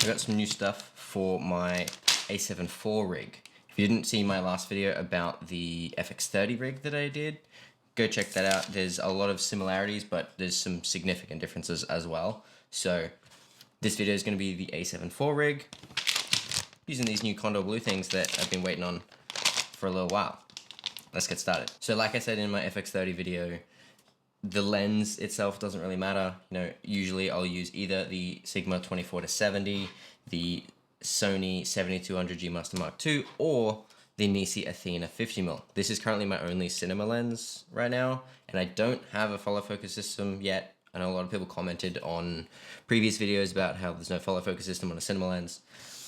I got some new stuff for my A7IV rig. If you didn't see my last video about the FX30 rig that I did, go check that out. There's a lot of similarities, but there's some significant differences as well. So this video is going to be the A7IV rig, using these new Kondor Blue things that I've been waiting on for a little while. Let's get started. So like I said in my FX30 video, the lens itself doesn't really matter. You know, usually I'll use either the Sigma 24-70, the Sony 7200G Master Mark II, or the NiSi Athena 50mm. This is currently my only cinema lens right now, and I don't have a follow focus system yet. I know a lot of people commented on previous videos about how there's no follow focus system on a cinema lens,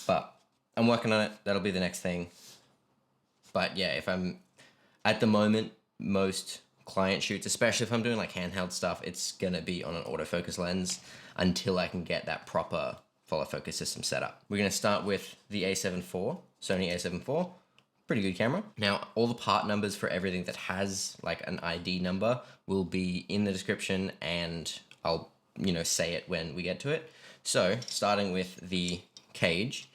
but I'm working on it. That'll be the next thing. But yeah, if I'm at the moment, most client shoots, especially if I'm doing like handheld stuff, it's gonna be on an autofocus lens until I can get that proper follow focus system set up. We're gonna start with the A7IV, Sony a7IV. Pretty good camera. Now, all the part numbers for everything that has like an ID number will be in the description, and I'll, say it when we get to it. So, starting with the cage.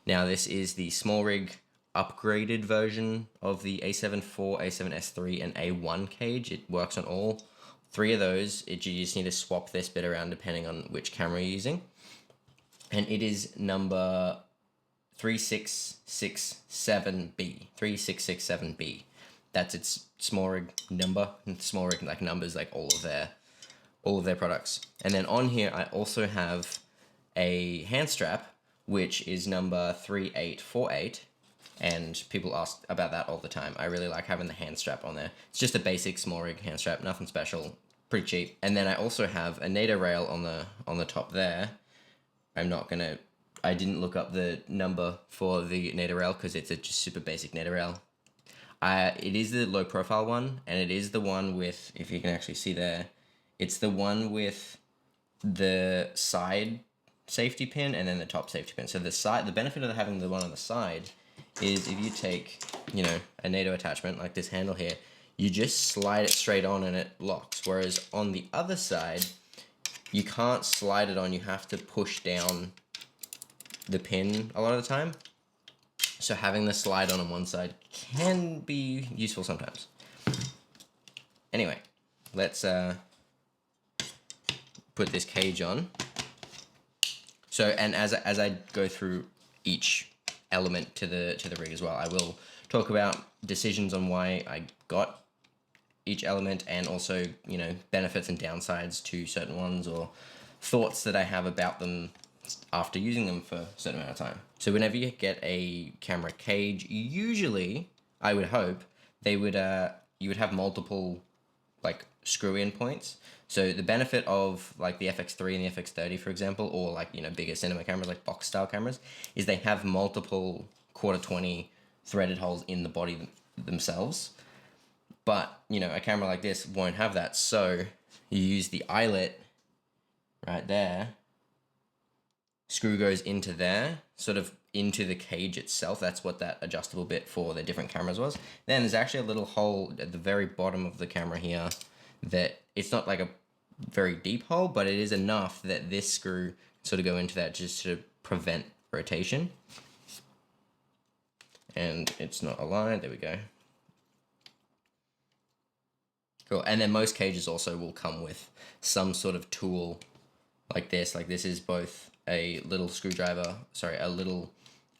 Now, this is the Smallrig upgraded version of the A7IV, A7S III, and A1 cage. It works on all three of those. You just need to swap this bit around depending on which camera you're using. And it is number 3667B. 3667B. That's its Smallrig number. And Smallrig like numbers like all of their products. And then on here I also have a hand strap, which is number 3848. And people ask about that all the time. I really like having the hand strap on there. It's just a basic Smallrig hand strap, nothing special, pretty cheap. And then I also have a NATO rail on the top there. I didn't look up the number for the NATO rail because it's a just super basic NATO rail. It is the low profile one, and it is the one with, if you can actually see there, it's the one with the side safety pin and then the top safety pin. So the benefit of having the one on the side is if you take, a NATO attachment like this handle here, you just slide it straight on and it locks. Whereas on the other side, you can't slide it on, you have to push down the pin a lot of the time. So having the slide on one side can be useful sometimes. Anyway, let's put this cage on. So, and as I go through each element to the rig as well, I will talk about decisions on why I got each element, and also benefits and downsides to certain ones, or thoughts that I have about them after using them for a certain amount of time. So whenever you get a camera cage, usually I would hope you would have multiple like screw-in points. So the benefit of like the FX3 and the FX30, for example, or like, bigger cinema cameras like box style cameras, is they have multiple 1/4-20 threaded holes in the body themselves. But, a camera like this won't have that. So you use the eyelet right there. Screw goes into there, sort of into the cage itself. That's what that adjustable bit for the different cameras was. Then there's actually a little hole at the very bottom of the camera here that it's not like a very deep hole, but it is enough that this screw sort of go into that just to prevent rotation. And it's not aligned. There we go. Cool. And then most cages also will come with some sort of tool like this. Like this is both a little a little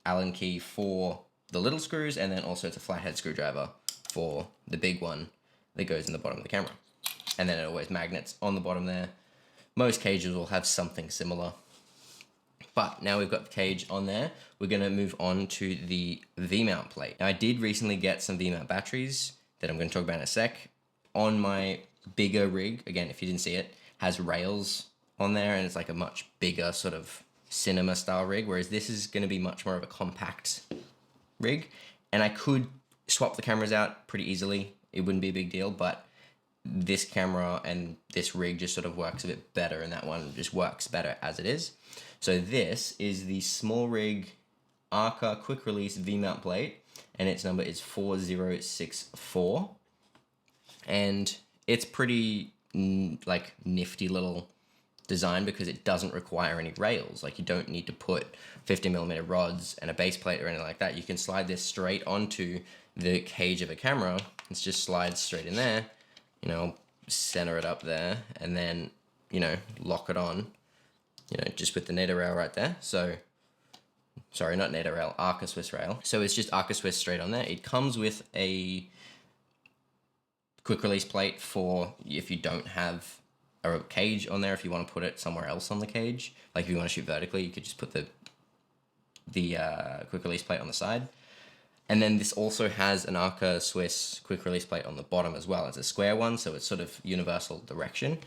Allen key for the little screws, and then also it's a flathead screwdriver for the big one that goes in the bottom of the camera. And then it always magnets on the bottom there. Most cages will have something similar. But now we've got the cage on there, we're going to move on to the V-mount plate. Now I did recently get some V-mount batteries that I'm going to talk about in a sec. On my bigger rig, again, if you didn't see it, has rails on there, and it's like a much bigger sort of cinema style rig, whereas this is going to be much more of a compact rig. And I could swap the cameras out pretty easily. It wouldn't be a big deal, but this camera and this rig just sort of works a bit better, and that one just works better as it is. So this is the Smallrig Arca quick release V-mount plate, and its number is 4064. And it's pretty like nifty little design because it doesn't require any rails. Like, you don't need to put 50mm rods and a base plate or anything like that. You can slide this straight onto the cage of a camera. It just slides straight in there, you know, center it up there, and then, you know, lock it on, you know, just with the NATO rail right there. So, sorry, not NATO rail, Arca Swiss rail. So it's just Arca Swiss straight on there. It comes with a quick release plate for if you don't have a cage on there, if you want to put it somewhere else on the cage. Like if you want to shoot vertically, you could just put the quick release plate on the side. And then this also has an Arca Swiss quick release plate on the bottom as well. It's a square one, so it's sort of universal direction.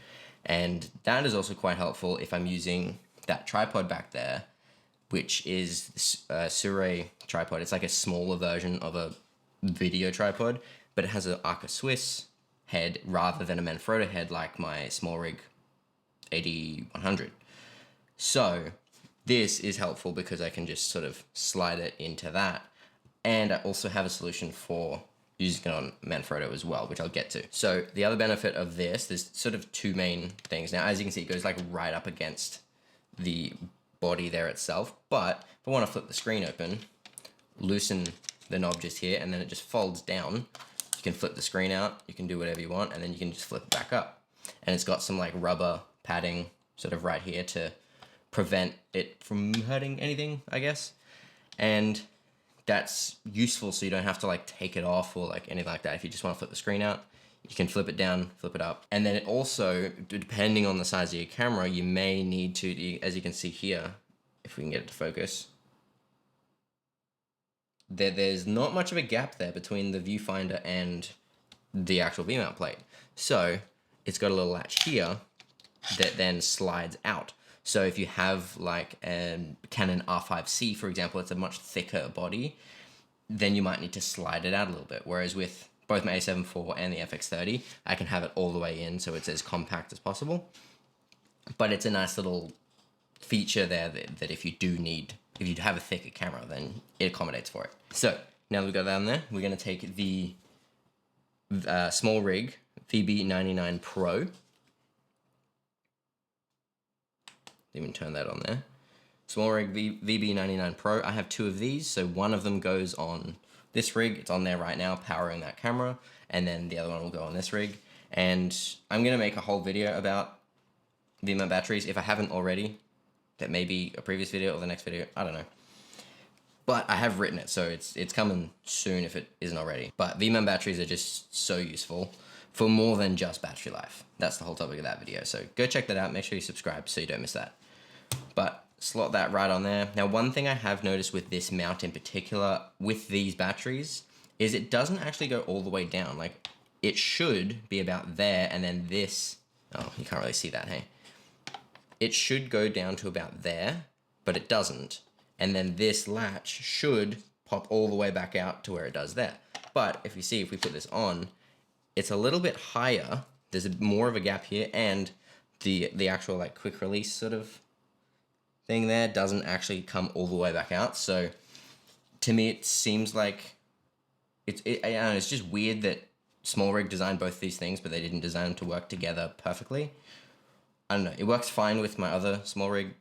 And that is also quite helpful if I'm using that tripod back there, which is a Shure tripod. It's like a smaller version of a video tripod, but it has an Arca Swiss head rather than a Manfrotto head like my Smallrig 8100. So this is helpful because I can just sort of slide it into that. And I also have a solution for using it on Manfrotto as well, which I'll get to. So the other benefit of this, there's sort of two main things. Now, as you can see, it goes like right up against the body there itself. But if I want to flip the screen open, loosen the knob just here, and then it just folds down. You can flip the screen out, you can do whatever you want, and then you can just flip it back up. And it's got some like rubber padding sort of right here to prevent it from hurting anything, I guess. And that's useful so you don't have to like take it off or like anything like that. If you just want to flip the screen out, you can flip it down, flip it up. And then it also, depending on the size of your camera, you may need to, as you can see here, if we can get it to focus, there's not much of a gap there between the viewfinder and the actual V-mount plate. So it's got a little latch here that then slides out. So if you have like a Canon R5C, for example, it's a much thicker body, then you might need to slide it out a little bit. Whereas with both my A7 IV and the FX30, I can have it all the way in, so it's as compact as possible. But it's a nice little feature there that if you have a thicker camera, then it accommodates for it. So now that we've got that on there, we're going to take the Smallrig VB99 Pro. Even turn that on there. Smallrig VB99 Pro. I have two of these, so one of them goes on this rig. It's on there right now, powering that camera, and then the other one will go on this rig. And I'm going to make a whole video about V-mount batteries. If I haven't already, that may be a previous video or the next video, I don't know. But I have written it, so it's coming soon if it isn't already. But V-mount batteries are just so useful for more than just battery life. That's the whole topic of that video. So go check that out. Make sure you subscribe so you don't miss that. But slot that right on there. Now, one thing I have noticed with this mount in particular, with these batteries, is it doesn't actually go all the way down. Like, it should be about there, and then this, oh, you can't really see that, hey? It should go down to about there, but it doesn't. And then this latch should pop all the way back out to where it does there. But if you see, if we put this on, it's a little bit higher. There's more of a gap here, and the actual like quick release sort of thing there doesn't actually come all the way back out. So to me, it seems like I don't know, it's just weird that Smallrig designed both these things, but they didn't design them to work together perfectly. I don't know. It works fine with my other Smallrig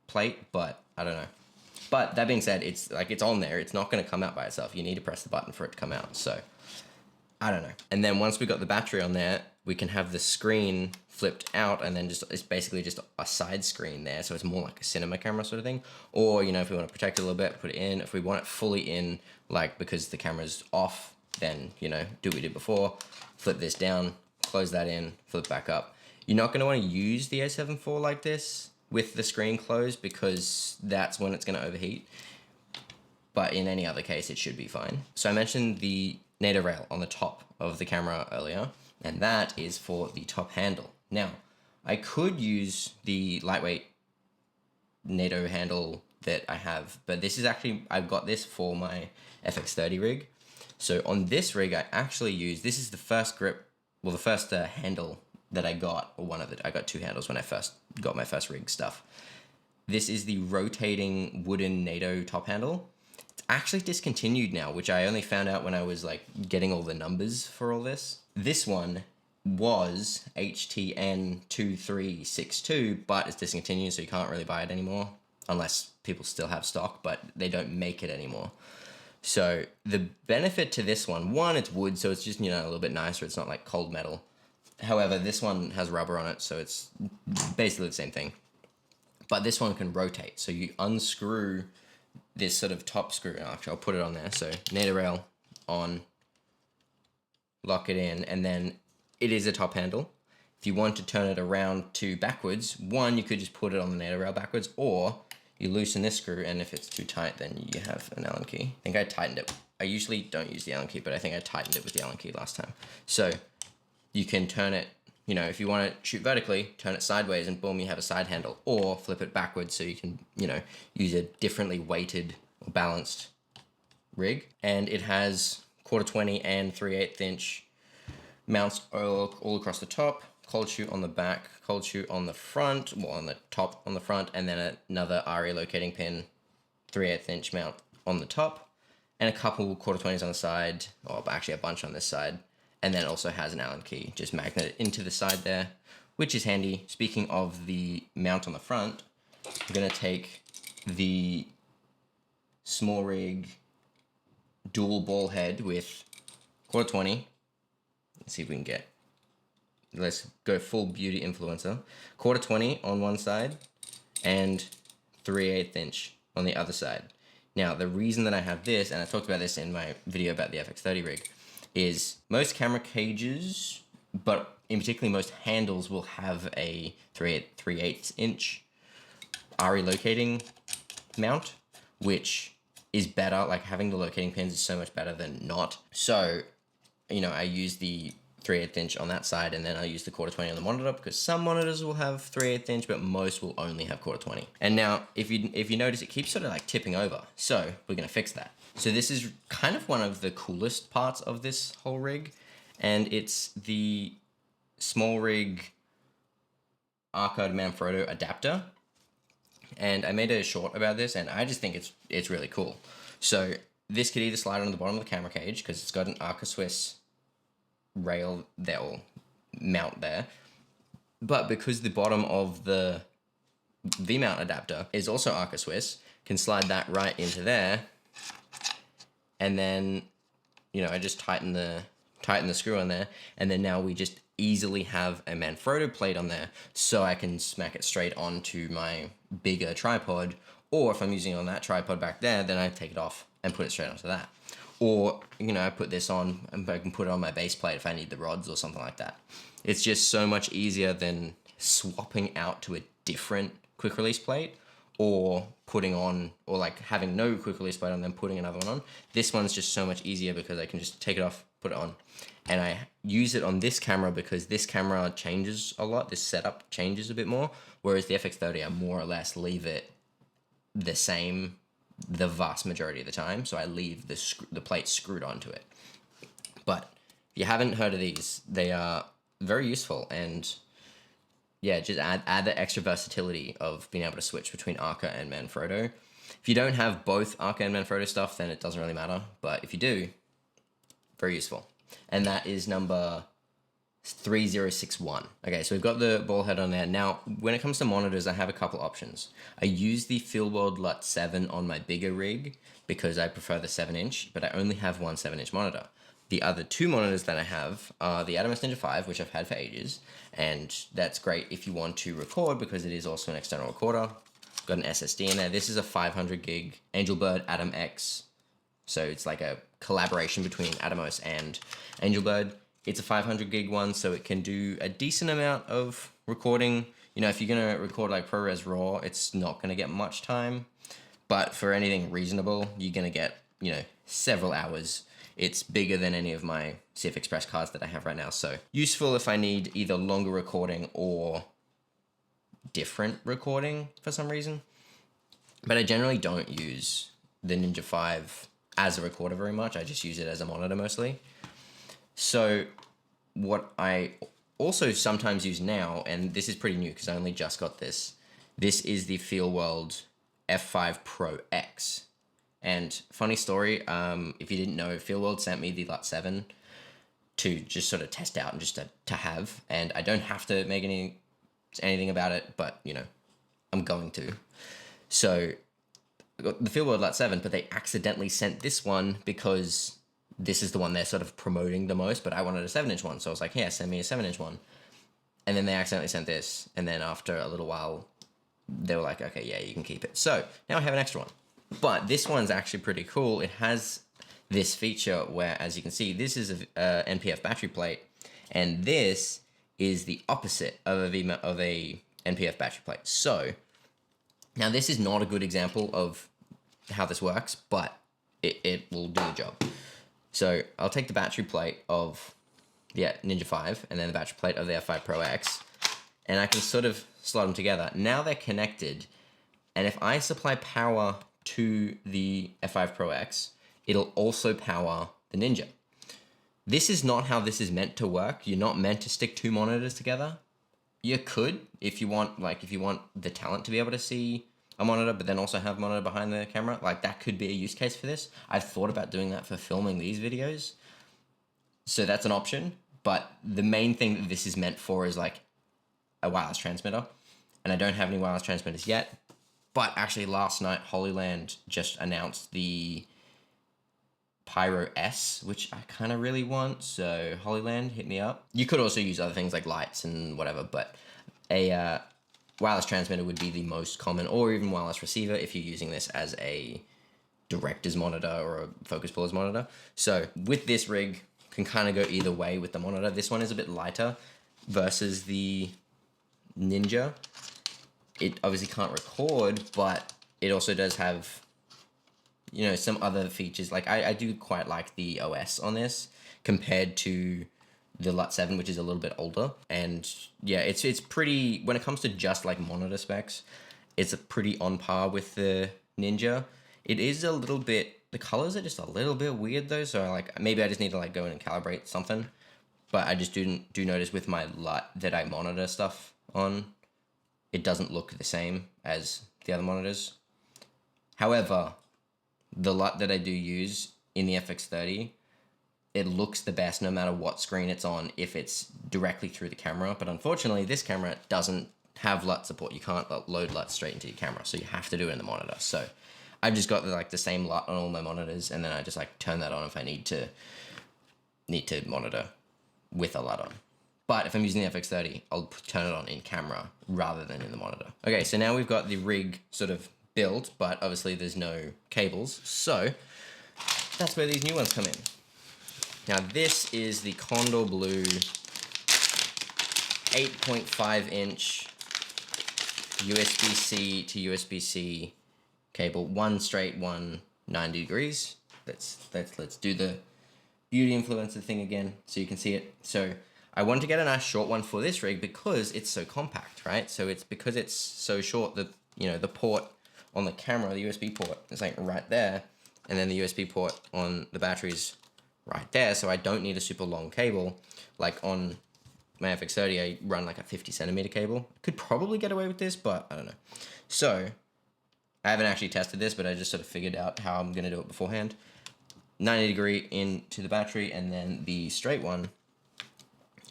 plate, but I don't know. But that being said, it's on there. It's not going to come out by itself. You need to press the button for it to come out. So I don't know. And then once we got the battery on there, we can have the screen flipped out, and then it's basically just a side screen there. So it's more like a cinema camera sort of thing. Or, you know, if we want to protect it a little bit, put it in. If we want it fully in, like because the camera's off, then, you know, do what we did before. Flip this down, close that in, flip back up. You're not going to want to use the A7 IV like this with the screen closed, because that's when it's going to overheat. But in any other case, it should be fine. So I mentioned the NATO rail on the top of the camera earlier, and that is for the top handle. Now, I could use the lightweight NATO handle that I have, but this is actually, I've got this for my FX30 rig. So on this rig, I actually use, this is the first grip, well, the first handle that I got, or I got two handles when I first got my first rig stuff. This is the rotating wooden NATO top handle. It's actually discontinued now, which I only found out when I was like getting all the numbers for all this. This one was HTN2362, but it's discontinued, so you can't really buy it anymore unless people still have stock, but they don't make it anymore. So the benefit to this one, it's wood, so it's just, you know, a little bit nicer. It's not like cold metal. However, this one has rubber on it, so it's basically the same thing. But this one can rotate, so you unscrew this sort of top screw. Actually, I'll put it on there. So NATO rail on, lock it in, and then it is a top handle. If you want to turn it around to backwards, you could just put it on the NATO rail backwards, or you loosen this screw, and if it's too tight, then you have an Allen key. I think I tightened it. I usually don't use the Allen key, but I think I tightened it with the Allen key last time. So you can turn it, you know, if you want to shoot vertically, turn it sideways, and boom, you have a side handle, or flip it backwards so you can, you know, use a differently weighted or balanced rig. And it has 1/4 and 3/8 inch mounts all across the top, cold shoot on the back, cold shoot on the front, well, on the top on the front, and then another Arri locating pin, 3/8 inch mount on the top, and a couple 1/4 on the side, or actually a bunch on this side, and then also has an Allen key, just magnet into the side there, which is handy. Speaking of the mount on the front, I'm gonna take the Smallrig dual ball head with 1/4. Let's see if we can get, let's go full beauty influencer. 1/4 on one side and 3/8 inch on the other side. Now, the reason that I have this, and I talked about this in my video about the FX30 rig, is most camera cages, but in particular most handles, will have a 3/8 inch Arri locating mount, which is better. Like, having the locating pins is so much better than not. So, you know, I use the 3/8 inch on that side, and then I use the 1/4 on the monitor, because some monitors will have 3/8 inch, but most will only have 1/4. And now, if you notice, it keeps sort of like tipping over. So we're gonna fix that. So this is kind of one of the coolest parts of this whole rig, and it's the Smallrig Arca-manfrotto adapter. And I made a short about this, and I just think it's really cool. So this could either slide on the bottom of the camera cage, because it's got an Arca Swiss rail there, or mount there. But because the bottom of the V-mount adapter is also Arca Swiss, can slide that right into there. And then, you know, I just tighten the screw on there, and then now we just easily have a Manfrotto plate on there, so I can smack it straight onto my bigger tripod, or if I'm using it on that tripod back there, then I take it off and put it straight onto that. Or, you know, I put this on, and I can put it on my base plate if I need the rods or something like that. It's just so much easier than swapping out to a different quick release plate, or putting on, or like having no quick release plate on, then putting another one on. This one's just so much easier because I can just take it off, put it on. And I use it on this camera because this camera changes a lot. This setup changes a bit more, whereas the FX30, I more or less leave it the same the vast majority of the time. So I leave the plate screwed onto it. But if you haven't heard of these, they are very useful, and yeah, just add the extra versatility of being able to switch between Arca and Manfrotto. If you don't have both Arca and Manfrotto stuff, then it doesn't really matter. But if you do, very useful. And that is number 3061. Okay, so we've got the ball head on there. Now, when it comes to monitors, I have a couple options. I use the Feelworld LUT 7 on my bigger rig because I prefer the 7-inch, but I only have one 7-inch monitor. The other two monitors that I have are the Atomos Ninja 5, which I've had for ages, and that's great if you want to record because it is also an external recorder. Got an SSD in there. This is a 500 gig Angelbird Atom X, so it's like a collaboration between Atomos and Angelbird. It's a 500 gig one, so it can do a decent amount of recording. You know, if you're gonna record like ProRes RAW, it's not gonna get much time, but for anything reasonable, you're gonna get, you know, several hours. It's bigger than any of my CF Express cards that I have right now, so useful if I need either longer recording or different recording for some reason. But I generally don't use the Ninja 5 as a recorder very much. I just use it as a monitor mostly. So what I also sometimes use now, and this is pretty new because I only just got this, this is the Feelworld F5 Pro X. And funny story, if you didn't know, Feelworld sent me the LUT 7 to just sort of test out and just to have. And I don't have to make anything about it, but you know, I'm going to. So I got the Feelworld Lat 7, but they accidentally sent this one because this is the one they're sort of promoting the most, but I wanted a 7-inch one. So I was like, yeah, send me a 7-inch one. And then they accidentally sent this. And then after a little while, they were like, okay, yeah, you can keep it. So now I have an extra one. But this one's actually pretty cool. It has this feature where, as you can see, this is a NPF battery plate, and this is the opposite of a NPF battery plate. So now this is not a good example of how this works, but it will do the job. So I'll take the battery plate of the Ninja 5 and then the battery plate of the F5 Pro X, and I can sort of slot them together. Now they're connected, and if I supply power to the F5 Pro X, it'll also power the Ninja. This is not how this is meant to work. You're not meant to stick two monitors together. You could, if you want, the talent to be able to see a monitor, but then also have a monitor behind the camera. Like, that could be a use case for this. I've thought about doing that for filming these videos. So that's an option. But the main thing that this is meant for is like a wireless transmitter. And I don't have any wireless transmitters yet. But actually last night, Holy Land just announced the Pyro S, which I kind of really want. So Holy Land, hit me up. You could also use other things like lights and whatever, but a wireless transmitter would be the most common, or even wireless receiver if you're using this as a director's monitor or a focus puller's monitor. So with this rig, can kind of go either way with the monitor. This one is a bit lighter versus the Ninja. It obviously can't record, but it also does have, you know, some other features. Like I do quite like the OS on this compared to the Lat 7, which is a little bit older. And yeah, it's pretty, when it comes to just like monitor specs, it's a pretty on par with the Ninja. It is a little bit, the colors are just a little bit weird though. So like maybe I just need to like go in and calibrate something. But I just do notice with my Lat that I monitor stuff on, it doesn't look the same as the other monitors. However, the Lat that I do use in the FX30, it looks the best no matter what screen it's on if it's directly through the camera. But unfortunately, this camera doesn't have Lat support. You can't load Lat straight into your camera, so you have to do it in the monitor. So I've just got like the same Lat on all my monitors, and then I just like turn that on if I need to monitor with a Lat on. But if I'm using the FX30, I'll turn it on in camera rather than in the monitor. Okay, so now we've got the rig sort of built, but obviously there's no cables. So that's where these new ones come in. Now this is the Kondor Blue 8.5-inch USB-C to USB-C cable, one straight, one 90 degrees. Let's do the beauty influencer thing again so you can see it. So I wanted to get a nice short one for this rig because it's so compact, right? So it's because it's so short that, you know, the port on the camera, the USB port, is like right there, and then the USB port on the battery's right there, so I don't need a super long cable. Like on my FX30, I run like a 50 centimeter cable. Could probably get away with this, but I don't know. So I haven't actually tested this, but I just sort of figured out how I'm gonna do it beforehand. 90 degree into the battery, and then the straight one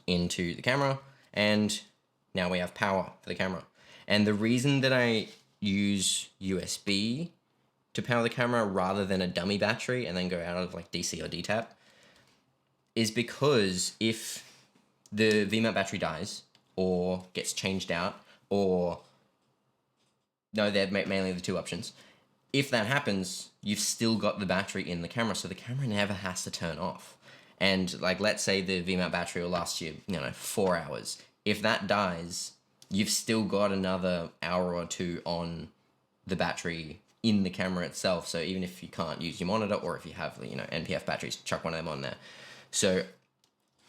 into the camera, and now we have power for the camera. And the reason that I use USB to power the camera rather than a dummy battery and then go out of like DC or DTap is because if the VMount battery dies or gets changed out, or no, they're mainly the two options. If that happens, you've still got the battery in the camera, so the camera never has to turn off. And like, let's say the VMount battery will last you, 4 hours. If that dies, you've still got another hour or two on the battery in the camera itself. So even if you can't use your monitor, or if you have, NPF batteries, chuck one of them on there. So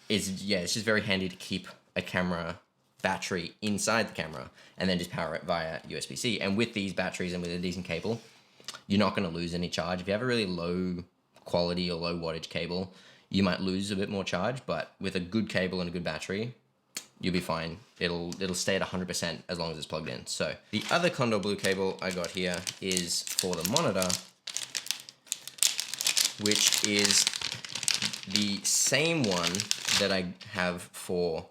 it's just very handy to keep a camera battery inside the camera and then just power it via USB-C. And with these batteries and with a decent cable, you're not going to lose any charge. If you have a really low quality or low wattage cable, you might lose a bit more charge, but with a good cable and a good battery, you'll be fine. It'll stay at 100% as long as it's plugged in. So the other Kondor Blue cable I got here is for the monitor, which is the same one that I have for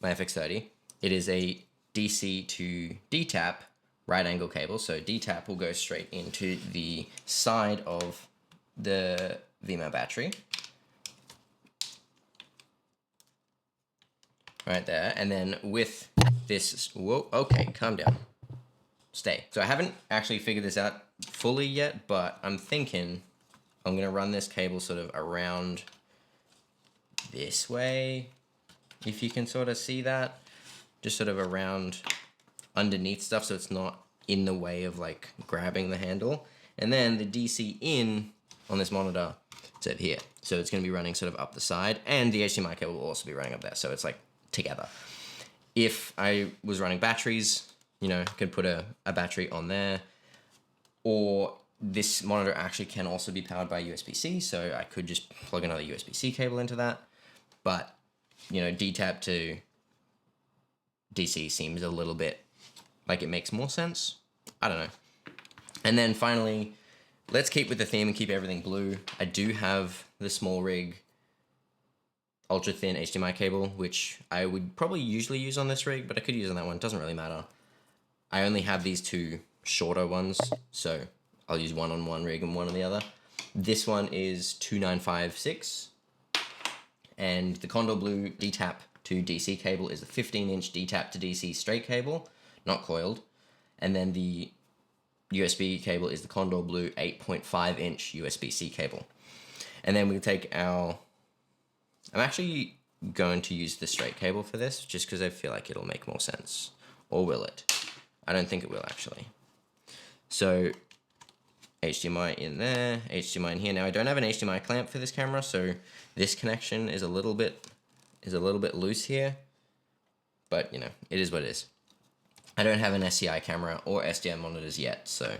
my FX30. It is a DC to DTap right angle cable. So DTap will go straight into the side of the V-mount battery. Right there. And then with this, whoa, okay, calm down. Stay. So I haven't actually figured this out fully yet, but I'm thinking I'm going to run this cable sort of around this way, if you can sort of see that, just sort of around underneath stuff so it's not in the way of like grabbing the handle. And then the DC in on this monitor, it's over here. So it's going to be running sort of up the side, and the HDMI cable will also be running up there. So it's like together. If I was running batteries, you know, I could put a battery on there, or this monitor actually can also be powered by USB-C, so I could just plug another USB-C cable into that. But, you know, DTap to DC seems a little bit like it makes more sense. I don't know. And then finally, let's keep with the theme and keep everything blue. I do have the Smallrig Ultra Thin HDMI cable, which I would probably usually use on this rig, but I could use on that one. It doesn't really matter. I only have these two shorter ones, so I'll use one on one rig and one on the other. This one is 2956, and the Kondor Blue DTap to DC cable is the 15-inch DTap to DC straight cable, not coiled. And then the USB cable is the Kondor Blue 8.5-inch USB-C cable. And then we'll take our... I'm actually going to use the straight cable for this, just because I feel like it'll make more sense. Or will it? I don't think it will, actually. So, HDMI in there, HDMI in here. Now, I don't have an HDMI clamp for this camera, so this connection is a little bit loose here. But, you know, it is what it is. I don't have an SCI camera or SDI monitors yet, so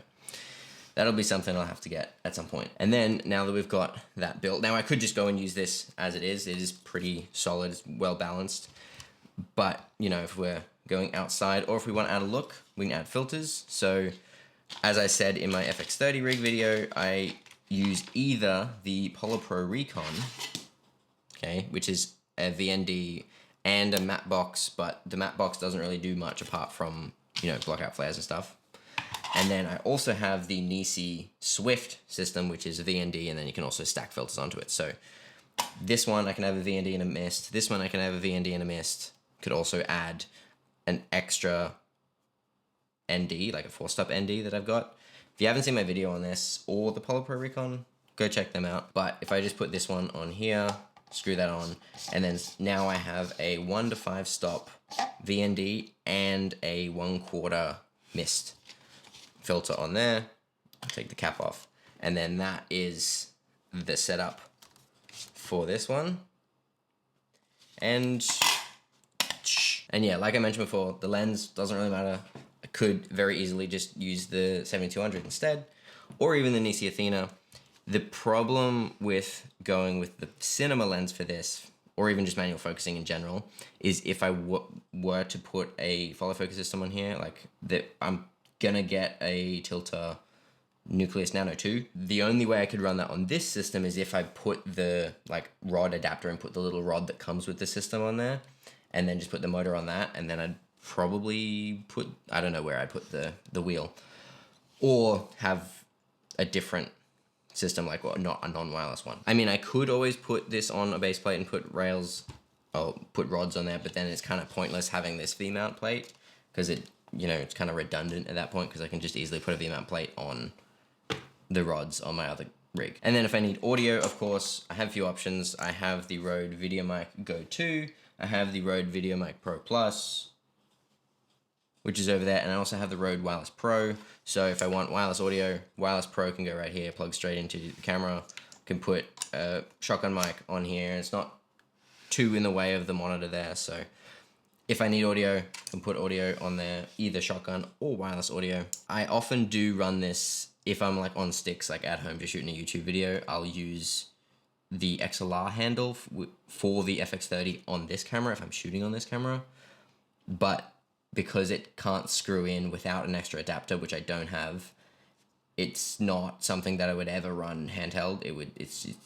that'll be something I'll have to get at some point. And then, now that we've got that built, now I could just go and use this as it is. It is pretty solid, it's well balanced. But, you know, if we're going outside, or if we want to add a look, we can add filters. So, as I said in my FX30 rig video, I use either the Polar Pro Recon, okay, which is a VND and a matte box, but the matte box doesn't really do much apart from, you know, block out flares and stuff. And then I also have the NiSi Swift system, which is a VND, and then you can also stack filters onto it. So this one I can have a VND and a mist. This one I can have a VND and a mist. Could also add an extra ND, like a 4-stop ND that I've got. If you haven't seen my video on this or the Polar Pro Recon, go check them out. But if I just put this one on here, screw that on, and then now I have a 1 to 5 stop VND and a 1/4 mist filter on there. Take the cap off, and then that is the setup for this one. And yeah, like I mentioned before, the lens doesn't really matter. I could very easily just use the 7200 instead, or even the NiSi Athena. The problem with going with the cinema lens for this, or even just manual focusing in general, is if I were to put a follow focus system on here, like I'm gonna get a Tilta Nucleus Nano 2. The only way I could run that on this system is if I put the like rod adapter and put the little rod that comes with the system on there, and then just put the motor on that, and then I'd probably put, I don't know where I'd put the wheel, or have a different system, like, well, not a non-wireless one. I mean, I could always put this on a base plate and put rails, or put rods on there, but then it's kind of pointless having this V-mount plate, because it, you know, it's kind of redundant at that point, because I can just easily put a V-mount plate on the rods on my other rig. And then if I need audio, of course, I have a few options. I have the Rode VideoMic Go 2, I have the Rode VideoMic Pro Plus, which is over there, and I also have the Rode Wireless Pro. So if I want wireless audio, Wireless Pro can go right here, plug straight into the camera, can put a shotgun mic on here, and it's not too in the way of the monitor there. So if I need audio, I can put audio on there, either shotgun or wireless audio. I often do run this if I'm like on sticks, like at home just shooting a YouTube video. I'll use the XLR handle for the FX30 on this camera if I'm shooting on this camera. But because it can't screw in without an extra adapter, which I don't have, it's not something that I would ever run handheld.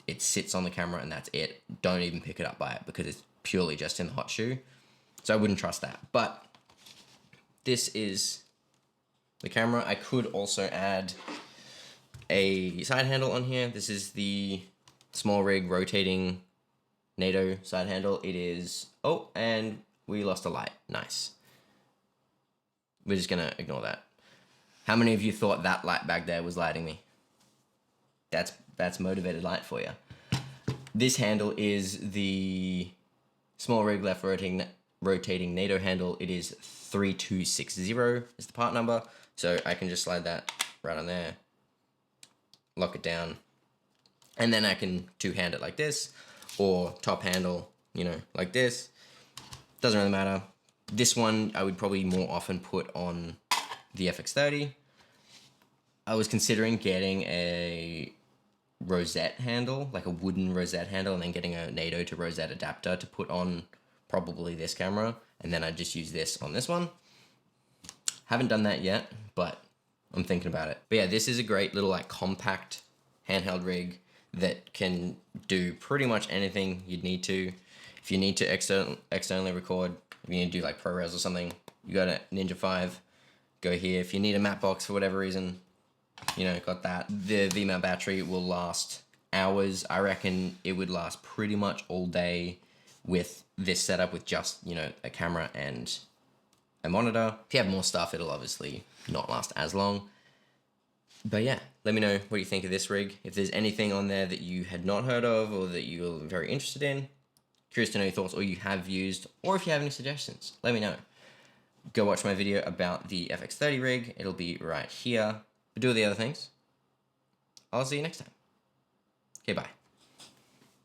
It sits on the camera and that's it. Don't even pick it up by it because it's purely just in the hot shoe. So I wouldn't trust that. But this is the camera. I could also add a side handle on here. This is the Smallrig rotating NATO side handle. It is, oh, and we lost a light. Nice. We're just gonna ignore that. How many of you thought that light back there was lighting me? That's motivated light for you. This handle is the Smallrig left rotating NATO handle. It is 3260 is the part number. So I can just slide that right on there, lock it down, and then I can two-hand it like this, or top handle, you know, like this. Doesn't really matter. This one I would probably more often put on the FX30. I was considering getting a rosette handle, like a wooden rosette handle, and then getting a NATO to rosette adapter to put on probably this camera, and then I'd just use this on this one. Haven't done that yet, but I'm thinking about it. But yeah, this is a great little like compact handheld rig that can do pretty much anything you'd need to. If you need to externally record, if you need to do like ProRes or something, you got a Ninja 5, go here. If you need a matte box for whatever reason, you know, got that. The V-mount battery will last hours. I reckon it would last pretty much all day with this setup with just, you know, a camera and a monitor. If you have more stuff, it'll obviously not last as long. But yeah, let me know what you think of this rig. If there's anything on there that you had not heard of or that you're very interested in, curious to know your thoughts, or you have used, or if you have any suggestions, let me know. Go watch my video about the FX30 rig. It'll be right here. But do all the other things. I'll see you next time. Okay, bye.